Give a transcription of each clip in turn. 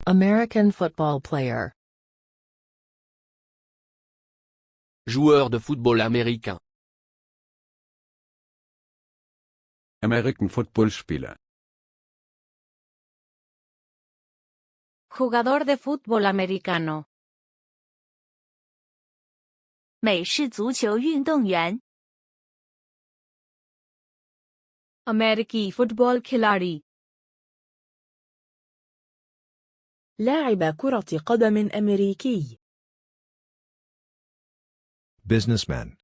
American football player. Joueur de football américain. American Footballspieler. Jugador de fútbol americano. 美式足球运动员 अमेरिकी football खिलाड़ी لاعب كرة قدم أمريكي. Businessman.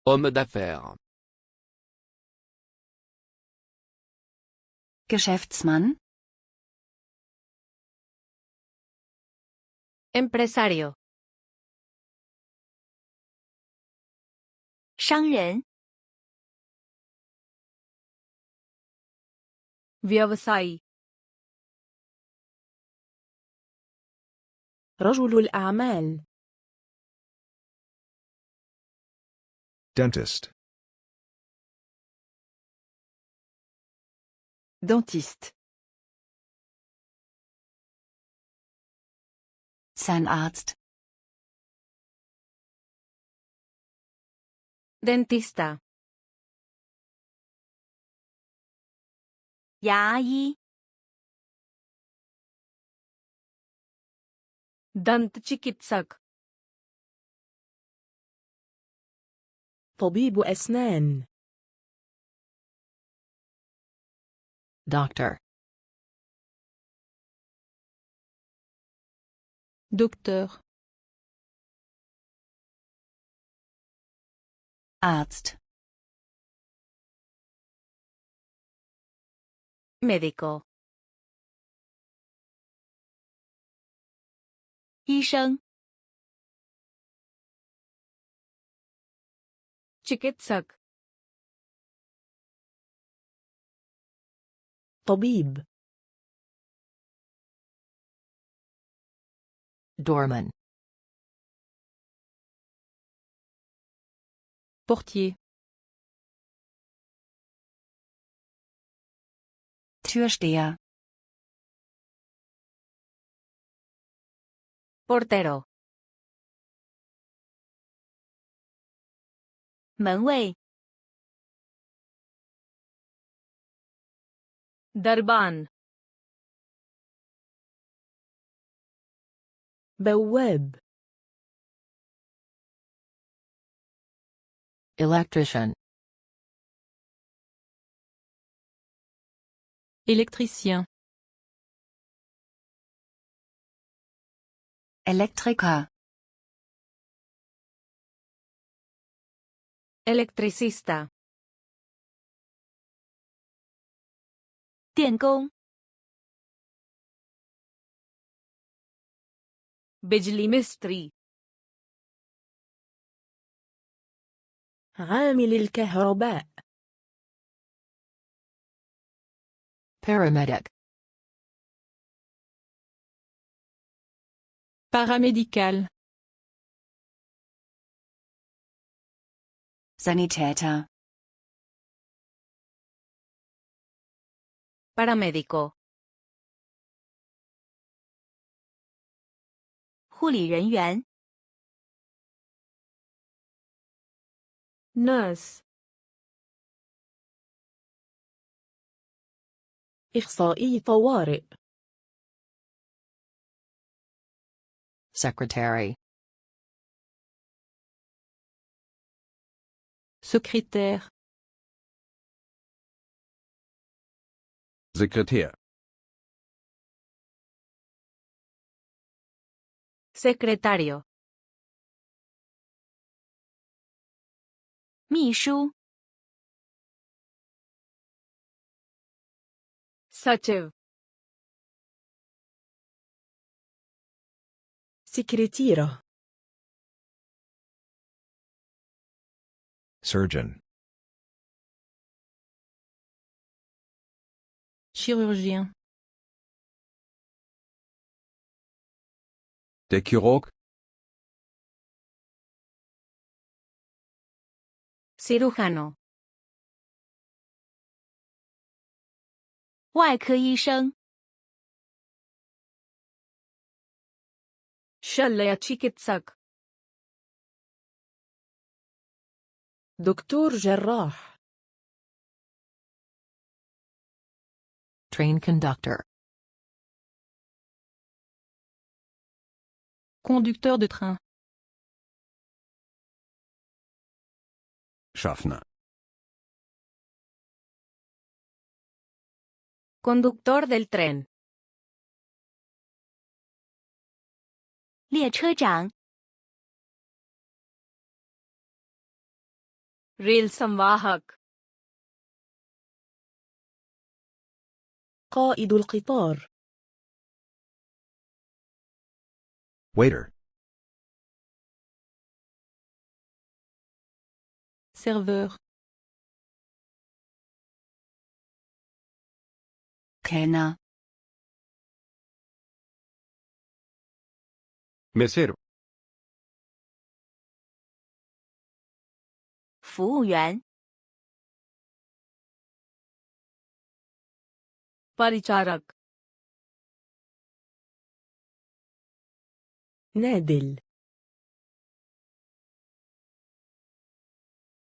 Homme d'affaires. Geschäftsmann. empresario 商人 व्यवसायी رجل الأعمال. Dentist. Dentiste. Zahnarzt. dentista 牙医 दंत चिकित्सक طبيب أسنان. Doctor. docteur Arzt. médico 医生 चिकित्सक طبيب. Doorman. portier Türsteher. portero 门卫 दरबान بواب. Electrician. électricien Elektriker. electricista 电工 बिजली मिस्त्री عامل الكهرباء. Paramedic. paramédical Sanitäter. paramédico 护理人员 nurse إخصائي طوارئ. Secretary. secrétaire Sekretär. secretario 秘书 सचिव سكرتيرة. Surgeon. chirurgien Der Chirurg. cirujano 外科医生 शल्य चिकित्सक دكتور جراح Train conductor. conducteur de train Schaffner. conductor del tren 列车长 rail संवाहक قائد القطار Waiter. serveur Kellner, Mesero. 服务员 Paricharak نادل